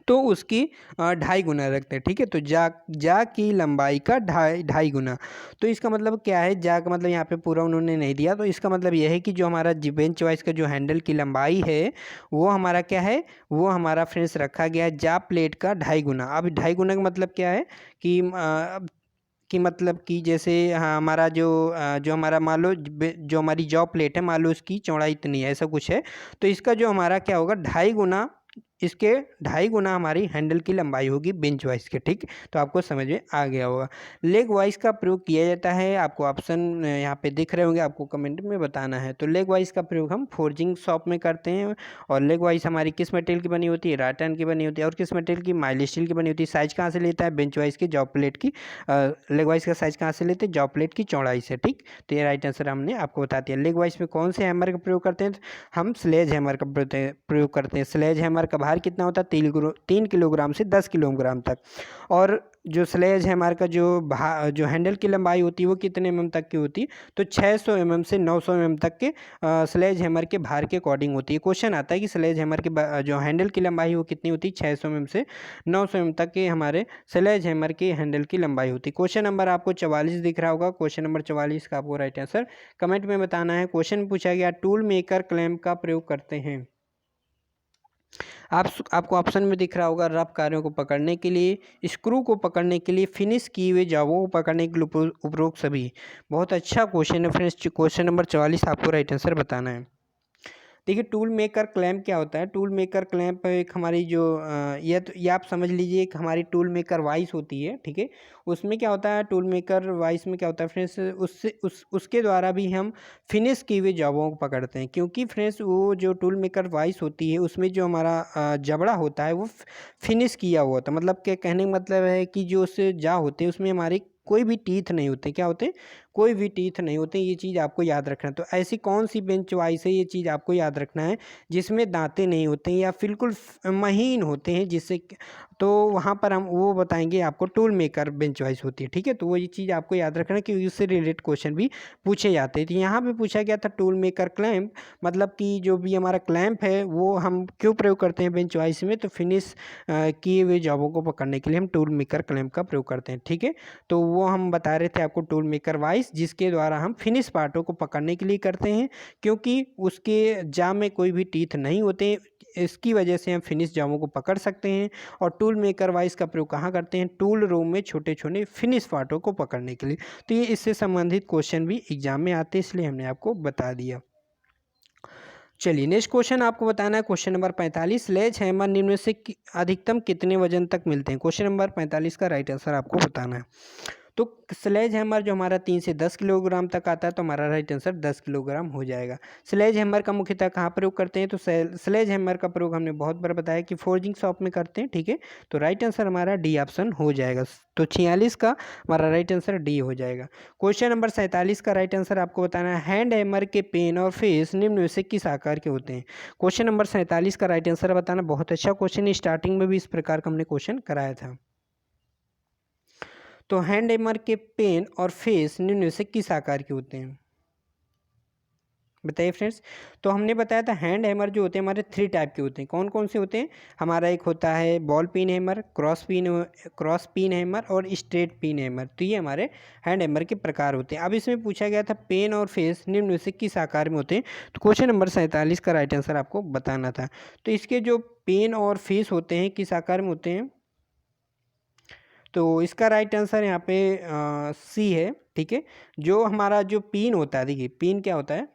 तो उसकी 2.5 गुना रखते हैं, ठीक है। तो जा की लंबाई का 2.5 गुना। तो इसका मतलब क्या है, जा का मतलब यहाँ पे पूरा उन्होंने नहीं दिया, तो इसका मतलब यह है कि जो हमारा बेंच वाइज का जो हैंडल की लंबाई है वो हमारा क्या है, वो हमारा फ्रेंड्स रखा गया है जा प्लेट का 2.5 गुना। अब 2.5 गुना का मतलब क्या है कि मतलब कि जैसे हाँ, हमारा जो हमारा मान लो जो हमारी जॉ प्लेट है, मान लो उसकी चौड़ाई इतनी है, ऐसा कुछ है। तो इसका जो हमारा क्या होगा, 2.5 गुना, इसके 2.5 गुना हमारी हैंडल की लंबाई होगी बेंच वाइज के, ठीक। तो आपको समझ में आ गया होगा। लेग वाइज का प्रयोग किया जाता है, आपको ऑप्शन यहाँ पे दिख रहे होंगे, आपको कमेंट में बताना है। तो लेग वाइज का प्रयोग हम फोर्जिंग शॉप में करते हैं। और लेग वाइज हमारी किस मटेरियल की बनी होती है, राटन की बनी होती है। और किस मटेरियल की, माइल्ड स्टील की बनी होती है। साइज कहाँ से लेता है, बेंच वाइज की जॉब प्लेट की, लेग वाइज का साइज कहाँ से लेते हैं, जॉब प्लेट की चौड़ाई से, ठीक। तो ये राइट आंसर हमने आपको बता दिया। लेग वाइज में कौन से हैमर का प्रयोग करते हैं, हम स्लेज हैमर का प्रयोग करते हैं। स्लेज हैमर का भार कितना होता है, 3 किलोग्राम से 10 किलोग्राम तक। और जो स्लेज हैमर का जो हैंडल की लंबाई होती है वो कितने mm तक की होती है, तो 600 mm से 900 mm तक के स्लेज हैमर के भार के अकॉर्डिंग होती है। क्वेश्चन आता है कि स्लेज हैमर के जो हैंडल की लंबाई वो कितनी होती है, 600 mm से 900 mm तक के हमारे स्लेज हैमर के हैंडल की लंबाई होती है। क्वेश्चन नंबर आपको 44 दिख रहा होगा। क्वेश्चन नंबर 44 का आपको राइट आंसर कमेंट में बताना है। क्वेश्चन पूछा गया टूल मेकर क्लैंप का प्रयोग करते हैं। आपको ऑप्शन में दिख रहा होगा, रफ कार्यों को पकड़ने के लिए, स्क्रू को पकड़ने के लिए, फिनिश किए हुए जॉबों को पकड़ने के लिए उपरोक्त सभी। बहुत अच्छा क्वेश्चन है फ्रेंड्स। क्वेश्चन नंबर 44 आपको राइट आंसर बताना है। देखिए टूल मेकर क्लैंप क्या होता है। टूल मेकर क्लैंप एक हमारी जो ये आप समझ लीजिए एक हमारी टूल मेकर वाइस होती है, ठीक है। उसमें क्या होता है, टूल मेकर वाइस में क्या होता है फ्रेंड्स, उसके द्वारा भी हम फिनिश की हुई जॉबों को पकड़ते हैं, क्योंकि फ्रेंड्स वो जो टूल मेकर वाइस होती है उसमें जो हमारा जबड़ा होता है वो फिनिश किया हुआ होता है। मतलब के कहने का मतलब है कि जो उससे जा होते हैं उसमें हमारे कोई भी टीथ नहीं होते। क्या होते हैं, कोई भी टीथ नहीं होते। ये चीज़ आपको याद रखना है। तो ऐसी कौन सी बेंच वाइस है, ये चीज़ आपको याद रखना है, जिसमें दांतें नहीं होते हैं या बिल्कुल महीन होते हैं, जिससे तो वहाँ पर हम वो बताएंगे आपको टूल मेकर बेंच वाइस होती है, ठीक है। तो वो ये चीज़ आपको याद रखना है क्योंकि उससे रिलेटेड क्वेश्चन भी पूछे जाते हैं। तो यहाँ पे पूछा गया था टूल मेकर क्लैंप, मतलब कि जो भी हमारा क्लैंप है वो हम क्यों प्रयोग करते हैं बेंच वाइस में, तो फिनिश किए हुए जॉबों को पकड़ने के लिए हम टूल मेकर क्लैंप का प्रयोग करते हैं, ठीक है। तो वो हम बता रहे थे आपको टूल मेकर वाइस, जिसके द्वारा हम फिनिश पार्टों को पकड़ने के लिए करते हैं, क्योंकि उसके जाम में कोई भी टीथ नहीं होते। इसकी वजह से हम फिनिश जामों को पकड़ सकते हैं। और टूल मेकर वाइस का प्रयोग कहाँ करते हैं, टूल रूम में छोटे छोटे फिनिश पार्टों को पकड़ने के लिए। तो ये इससे संबंधित क्वेश्चन भी एग्जाम में आते हैं, इसलिए हमने आपको बता दिया। चलिए नेक्स्ट क्वेश्चन आपको बताना है, क्वेश्चन नंबर 45, स्लेज हैमर निम्न में से अधिकतम कितने वजन तक मिलते हैं। क्वेश्चन नंबर 45 का राइट आंसर आपको बताना है। तो स्लेज हैमर जो हमारा 3 से 10 किलोग्राम तक आता है, तो हमारा राइट आंसर 10 किलोग्राम हो जाएगा। स्लेज हैमर का मुख्यतः कहाँ प्रयोग करते हैं, तो स्लेज हैमर का प्रयोग हमने बहुत बार बताया कि फोर्जिंग शॉप में करते हैं, ठीक है। तो राइट आंसर हमारा डी ऑप्शन हो जाएगा। तो 46 का हमारा राइट आंसर डी हो जाएगा। क्वेश्चन नंबर 47 का राइट आंसर आपको बताना है, हैंड हैमर के पेन और फेस निम्न में से किस आकार के होते हैं। क्वेश्चन नंबर 47 का राइट आंसर बताना। बहुत अच्छा क्वेश्चन है, स्टार्टिंग में भी इस प्रकार का हमने क्वेश्चन कराया था। तो हैंड हैमर के पेन और फेस निम्न में से किस आकार के होते हैं, बताइए फ्रेंड्स। तो हमने बताया था हैंड हैमर जो होते हैं हमारे 3 टाइप के होते हैं। कौन कौन से होते हैं, हमारा एक होता है ball pin hammer, cross pin hammer और स्ट्रेट पिन हैमर। तो ये हमारे हैंड हैमर के प्रकार होते हैं। अब इसमें पूछा गया था पेन और फेस निम्न में से किस आकार में होते हैं। तो क्वेश्चन नंबर 47 का राइट आंसर आपको बताना था। तो इसके जो पेन और फेस होते हैं किस आकार में होते हैं, तो इसका राइट आंसर यहाँ पे सी है, ठीक है। जो हमारा जो पिन होता है, देखिए पिन क्या होता है,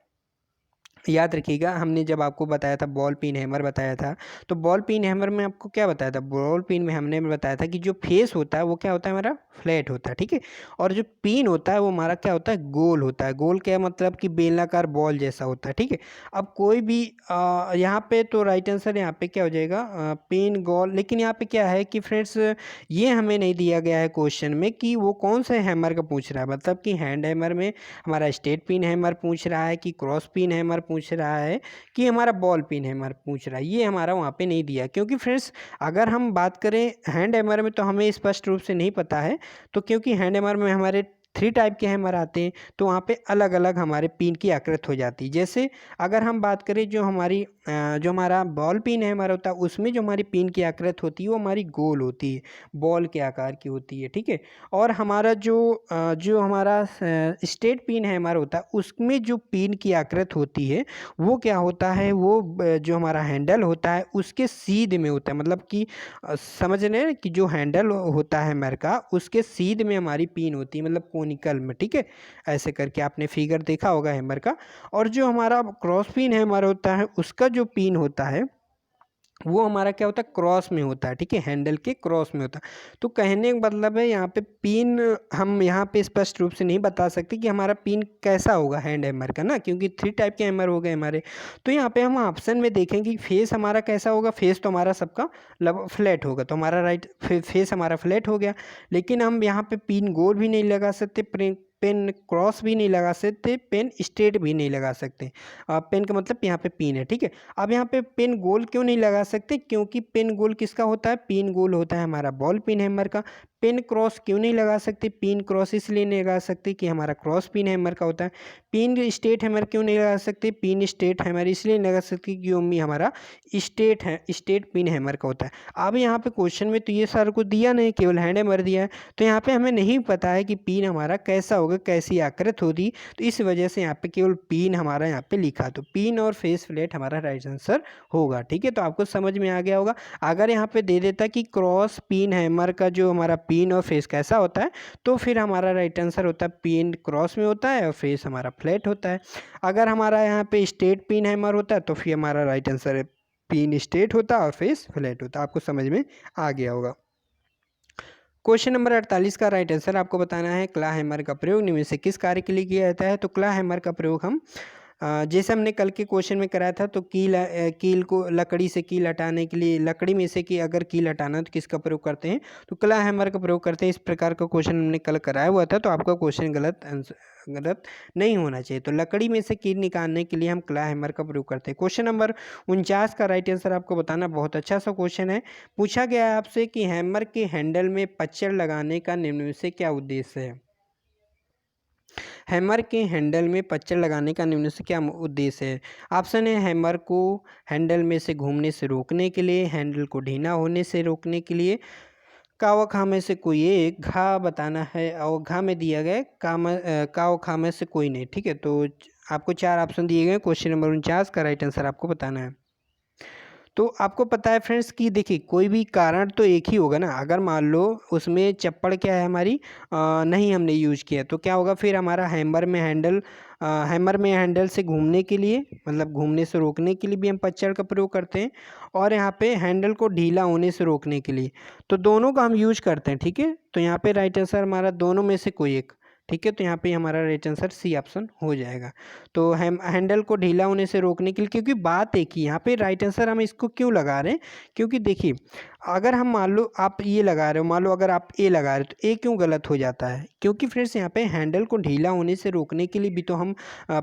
याद रखिएगा, हमने जब आपको बताया था बॉल पिन हैमर बताया था, तो बॉल पिन हैमर में आपको क्या बताया था, बॉल पिन में हमने बताया था कि जो फेस होता है वो क्या होता है हमारा फ्लैट होता है, ठीक है। और जो पिन होता है वो हमारा क्या होता है, गोल होता है। गोल क्या मतलब कि बेलनाकार बॉल जैसा होता है, ठीक है। अब कोई भी यहाँ पे तो राइट आंसर यहाँ पे क्या हो जाएगा, पिन गोल। लेकिन यहाँ पे क्या है कि फ्रेंड्स ये हमें नहीं दिया गया है क्वेश्चन में कि वो कौन से हैमर का पूछ रहा है, मतलब कि हैंड हैमर में हमारा स्ट्रेट पिन हैमर पूछ रहा है कि क्रॉस पिन हैमर पूछ रहा है कि हमारा बॉल पिन हैमर पूछ रहा है। ये हमारा वहाँ पे नहीं दिया, क्योंकि फ्रेंड्स अगर हम बात करें हैंड हैमर में तो हमें स्पष्ट रूप से नहीं पता है। तो क्योंकि हैंड हैमर में हमारे 3 टाइप के हैमर आते हैं, तो वहाँ पे अलग अलग हमारे पिन की आकृति हो जाती है। जैसे अगर हम बात करें जो हमारा बॉल पिन हैमर होता है, उसमें जो हमारी पिन की आकृति होती है वो हमारी गोल होती है, बॉल के आकार की होती है, ठीक है। और हमारा जो हमारा स्ट्रेट पिन हैमर होता है, उसमें जो पिन की आकृति होती है वो क्या होता है, वो जो हमारा हैंडल होता है उसके सीध में होता है। मतलब कि समझ रहे हैं कि जो हैंडल होता है हैमर का, उसके सीध में हमारी पिन होती है, मतलब कोनिकल में, ठीक है। ऐसे करके आपने फिगर देखा होगा हैमर का। और जो हमारा क्रॉस पिन हैमर होता है उसका जो पिन होता है वो हमारा क्या होता है, क्रॉस में होता है, ठीक है, हैंडल के क्रॉस में होता है। तो कहने का मतलब है यहाँ पे पिन हम यहाँ पे स्पष्ट रूप से नहीं बता सकते कि हमारा पिन कैसा होगा हैंड हैमर का ना, क्योंकि 3 टाइप के हैमर हो गए हमारे। तो यहाँ पे हम ऑप्शन में देखेंगे कि फेस हमारा कैसा होगा। फेस तो हमारा सबका फ्लैट होगा, तो हमारा फेस हमारा फ्लैट हो गया। लेकिन हम यहाँ पे पिन गोल भी नहीं लगा सकते, पेन क्रॉस भी नहीं लगा सकते, पेन स्ट्रेट भी नहीं लगा सकते। पेन का मतलब यहाँ पे पिन है, ठीक है। अब यहाँ पे पेन गोल क्यों नहीं लगा सकते, क्योंकि पेन गोल किसका होता है, पिन गोल होता है हमारा बॉल पिन हैमर का। पेन क्रॉस क्यों नहीं लगा सकते, पिन क्रॉस इसलिए नहीं लगा सकते कि हमारा क्रॉस पिन हैमर का होता है। पिन स्ट्रेट हैमर क्यों नहीं लगा सकते, पिन स्ट्रेट हैमर इसलिए नहीं लगा सकते क्योंकि हमारा स्ट्रेट पिन हैमर का होता है। अब यहाँ पे क्वेश्चन में तो ये सारा कुछ दिया नहीं, केवल हैंड हैमर दिया है। तो यहाँ पे हमें नहीं पता है कि पिन हमारा कैसा होगा, कैसी आकृति होगी। तो इस वजह से यहाँ पे केवल पिन हमारा यहाँ पे लिखा, तो पिन और फेस फ्लैट हमारा राइट आंसर होगा, ठीक है। तो आपको समझ में आ गया होगा। अगर यहाँ पे दे देता कि क्रॉस पिन हैमर का जो हमारा पिन और फेस कैसा होता है, तो फिर हमारा राइट आंसर होता है पिन क्रॉस में होता है और फेस हमारा फ्लैट होता है। अगर हमारा यहाँ पे स्ट्रेट पिन हैमर होता है तो फिर हमारा राइट आंसर है पिन स्ट्रेट होता है और फेस फ्लैट होता है। आपको समझ में आ गया होगा। क्वेश्चन नंबर 48 का राइट आंसर आपको बताना है क्ला हैमर का प्रयोग निम्न में से किस कार्य के लिए किया जाता है। तो क्ला हैमर का प्रयोग हम जैसे हमने कल के क्वेश्चन में कराया था, तो कील को लकड़ी से कील हटाने के लिए, लकड़ी में से कि अगर कील हटाना तो किसका प्रयोग करते हैं, तो क्ला हैमर का प्रयोग करते हैं। इस प्रकार का क्वेश्चन हमने कल कराया हुआ था, तो आपका क्वेश्चन गलत नहीं होना चाहिए। तो लकड़ी में से कील निकालने के लिए हम क्ला हैमर का प्रयोग करते हैं। क्वेश्चन नंबर 49 का राइट आंसर आपको बताना, बहुत अच्छा सा क्वेश्चन है। पूछा गया है आपसे कि हैमर के हैंडल में पच्चर लगाने का निम्न में से क्या उद्देश्य है। हैमर के हैंडल में पच्चर लगाने का निम्न से क्या उद्देश्य है। ऑप्शन है हैमर को हैंडल में से घूमने से रोकने के लिए, हैंडल को ढीला होने से रोकने के लिए, का व खा में से कोई एक, घा बताना है और घा में दिया गया का व खा में से कोई नहीं। ठीक है, तो आपको 4 ऑप्शन दिए गए। क्वेश्चन नंबर 49 का राइट आंसर आपको बताना है। तो आपको पता है फ्रेंड्स कि देखिए कोई भी कारण तो एक ही होगा ना। अगर मान लो उसमें चप्पड़ क्या है हमारी नहीं हमने यूज किया, तो क्या होगा फिर हमारा हैमर में हैंडल से घूमने के लिए, मतलब घूमने से रोकने के लिए भी हम पच्चर का प्रयोग करते हैं, और यहाँ पे हैंडल को ढीला होने से रोकने के लिए, तो दोनों का हम यूज करते हैं। ठीक है, तो यहाँ पे राइट आंसर हमारा दोनों में से कोई एक। ठीक है, तो यहाँ पे हमारा राइट आंसर सी ऑप्शन हो जाएगा। तो हैंडल को ढीला होने से रोकने के लिए, क्योंकि बात एक ही यहाँ पे राइट आंसर हम इसको क्यों लगा रहे हैं, क्योंकि देखिए अगर हम मान लो आप ये लगा रहे हो, मान लो अगर आप ए लगा रहे हो, तो ए क्यों गलत हो जाता है, क्योंकि फ्रेंड्स यहाँ पे हैंडल को ढीला होने से रोकने के लिए भी तो हम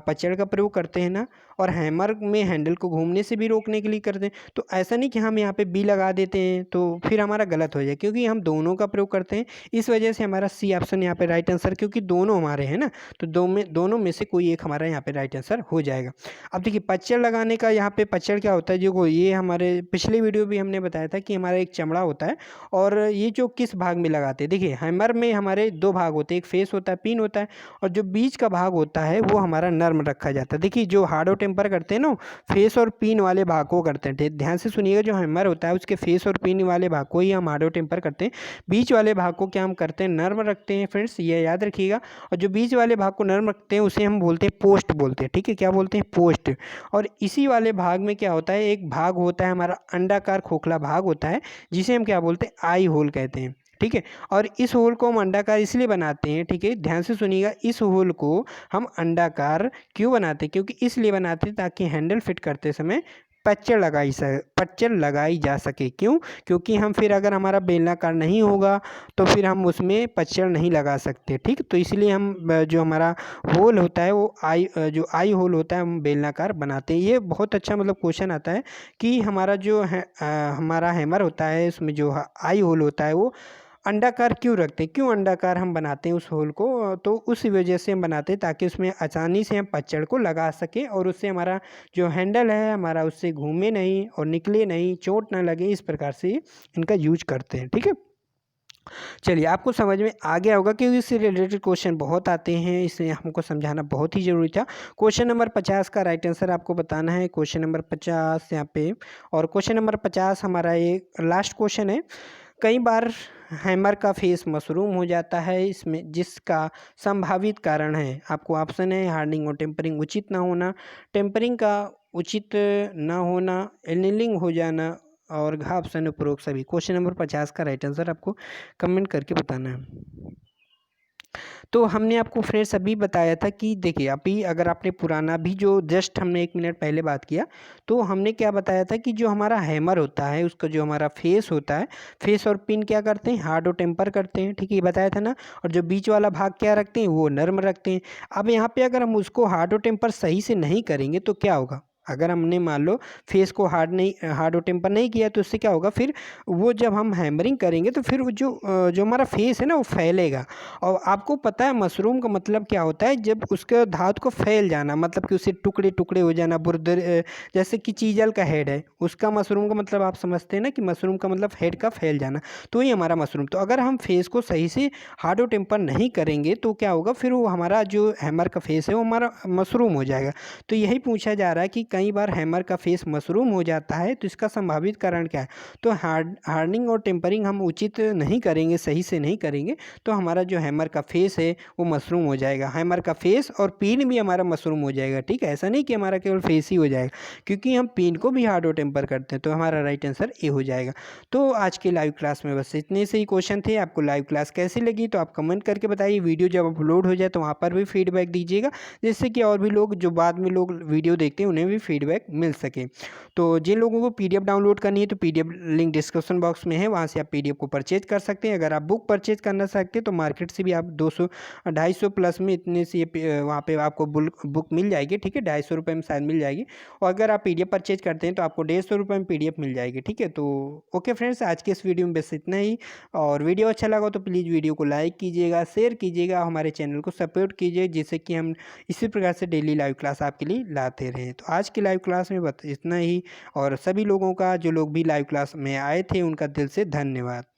पचड़ का प्रयोग करते हैं ना, और हैमर में हैंडल को घूमने से भी रोकने के लिए करते हैं। तो ऐसा नहीं कि हम यहाँ पे बी लगा देते हैं तो फिर हमारा गलत हो जाए, क्योंकि हम दोनों का प्रयोग करते हैं। इस वजह से हमारा सी ऑप्शन यहाँ पे राइट आंसर, क्योंकि दोनों हमारे हैं ना, तो दोनों में से कोई एक हमारा यहाँ पे राइट आंसर हो जाएगा। अब देखिए पच्चर लगाने का, यहाँ पे पच्चर क्या होता है, जो ये हमारे पिछले वीडियो भी हमने बताया था कि हमारा एक चमड़ा होता है, और ये जो किस भाग में लगाते हैं, देखिए हैमर में हमारे 2 भाग होते हैं, एक फेस होता है, पिन होता है, और जो बीच का भाग होता है वो हमारा नर्म रखा जाता है। देखिए जो हार्डो टेम्पर करते हैं ना, फेस और पिन वाले भाग को करते हैं। ध्यान से सुनिएगा, जो हैमर होता है उसके फेस और पिन वाले भाग को ही हम हार्डो टेम्पर करते हैं, बीच वाले भाग को क्या हम करते हैं, नर्म रखते हैं। फ्रेंड्स ये याद रखिएगा, और जो बीच वाले भाग को नर्म रखते हैं उसे हम बोलते हैं पोस्ट बोलते हैं। ठीक है, क्या बोलते हैं, पोस्ट। और इसी वाले भाग में क्या होता है, एक भाग होता है हमारा अंडाकार खोखला भाग होता है, जिसे हम क्या बोलते हैं, आई होल कहते हैं। ठीक है, और इस होल को हम अंडाकार इसलिए बनाते हैं, ठीक है ध्यान से सुनिएगा, इस होल को हम अंडाकार क्यों बनाते हैं, क्योंकि इसलिए बनाते हैं ताकि हैंडल फिट करते समय पच्चर लगाई जा सके। क्यों, क्योंकि हम फिर अगर हमारा बेलनाकार नहीं होगा तो फिर हम उसमें पच्चर नहीं लगा सकते। ठीक, तो इसलिए हम जो हमारा होल होता है वो जो आई होल होता है हम बेलनाकार बनाते हैं। ये बहुत अच्छा मतलब क्वेश्चन आता है कि हमारा जो है हमारा हैमर होता है उसमें जो आई होल होता है वो अंडाकार क्यों रखते हैं, क्यों अंडाकार हम बनाते हैं उस होल को, तो उस वजह से हम बनाते हैं ताकि उसमें आसानी से हम पच्चड़ को लगा सकें, और उससे हमारा जो हैंडल है हमारा उससे घूमे नहीं और निकले नहीं, चोट ना लगे, इस प्रकार से इनका यूज करते हैं। ठीक है, चलिए आपको समझ में आ गया होगा कि इससे रिलेटेड क्वेश्चन बहुत आते हैं, इसलिए हमको समझाना बहुत ही ज़रूरी था। क्वेश्चन नंबर 50 का राइट आंसर आपको बताना है, क्वेश्चन नंबर 50 यहाँ पे, और क्वेश्चन नंबर 50 हमारा एक लास्ट क्वेश्चन है। कई बार हैमर का फेस मशरूम हो जाता है, इसमें जिसका संभावित कारण है, आपको ऑप्शन है हार्डनिंग और टेम्परिंग उचित ना होना, टेम्परिंग का उचित ना होना, एनीलिंग हो जाना, और घा ऑप्शन उपरोक्त सभी। क्वेश्चन नंबर 50 का राइट आंसर आपको कमेंट करके बताना है। तो हमने आपको फ्रेंड्स अभी बताया था कि देखिए अभी अगर आपने पुराना भी जो जस्ट हमने 1 मिनट पहले बात किया, तो हमने क्या बताया था कि जो हमारा हैमर होता है उसका जो हमारा फेस होता है, फेस और पिन क्या करते हैं, हार्ड और टेम्पर करते हैं। ठीक है, ये बताया था ना, और जो बीच वाला भाग क्या रखते हैं, वो नर्म रखते हैं। अब यहाँ पे अगर हम उसको हार्ड और टेम्पर सही से नहीं करेंगे तो क्या होगा, अगर हमने मान लो फेस को हार्ड और टेम्पर नहीं किया तो उससे क्या होगा, फिर वो जब हम हैमरिंग करेंगे तो फिर वो जो हमारा फेस है ना वो फैलेगा। और आपको पता है मशरूम का मतलब क्या होता है, जब उसके धातु को फैल जाना, मतलब कि उसे टुकड़े टुकड़े हो जाना, जैसे कि चीजल का हेड है, उसका मशरूम का मतलब आप समझते हैं ना कि मशरूम का मतलब हेड का फैल जाना, तो ये हमारा मशरूम। तो अगर हम फेस को सही से हार्ड और टेम्पर नहीं करेंगे तो क्या होगा, फिर वो हमारा जो हैमर का फेस है वो हमारा मशरूम हो जाएगा। तो यही पूछा जा रहा है कि कई बार हैमर का फेस मशरूम हो जाता है, तो इसका संभावित कारण क्या है? तो हार्डनिंग और टेम्परिंग हम उचित नहीं करेंगे, सही से नहीं करेंगे, तो हमारा जो हैमर का फेस है वो मशरूम हो जाएगा। हैमर का फेस और पिन भी हमारा मशरूम हो जाएगा, ठीक है। ऐसा नहीं कि हमारा केवल फेस ही हो जाएगा, क्योंकि हम पिन को भी हार्ड और टेम्पर करते हैं। तो हमारा राइट आंसर ए हो जाएगा। तो आज के लाइव क्लास में बस इतने से ही क्वेश्चन थे। आपको लाइव क्लास कैसी लगी तो आप कमेंट करके बताइए। वीडियो जब अपलोड हो जाए तो वहाँ पर भी फीडबैक दीजिएगा, जिससे कि और भी लोग जो बाद में लोग वीडियो देखते हैं उन्हें भी फीडबैक मिल सके। तो जिन लोगों को पीडीएफ डाउनलोड करनी है तो पीडीएफ लिंक डिस्क्रिप्शन बॉक्स में है, वहाँ से आप पीडीएफ को परचेज कर सकते हैं। अगर आप बुक परचेज करना चाहते हैं तो मार्केट से भी आप 200 250 प्लस में इतने से वहाँ पे आपको बुक मिल जाएगी, ठीक है। 250 रुपये में शायद मिल जाएगी। और अगर आप पीडीएफ परचेज करते हैं तो आपको 150 रुपये में पीडीएफ मिल जाएगी, ठीक है। तो ओके फ्रेंड्स, आज के इस वीडियो में बस इतना ही। और वीडियो अच्छा लगा तो प्लीज़ वीडियो को लाइक कीजिएगा, शेयर कीजिएगा, हमारे चैनल को सपोर्ट कीजिए, जिससे कि हम इसी प्रकार से डेली लाइव क्लास आपके लिए लाते रहें। तो आज की लाइव क्लास में बस इतना ही। और सभी लोगों का, जो लोग भी लाइव क्लास में आए थे, उनका दिल से धन्यवाद।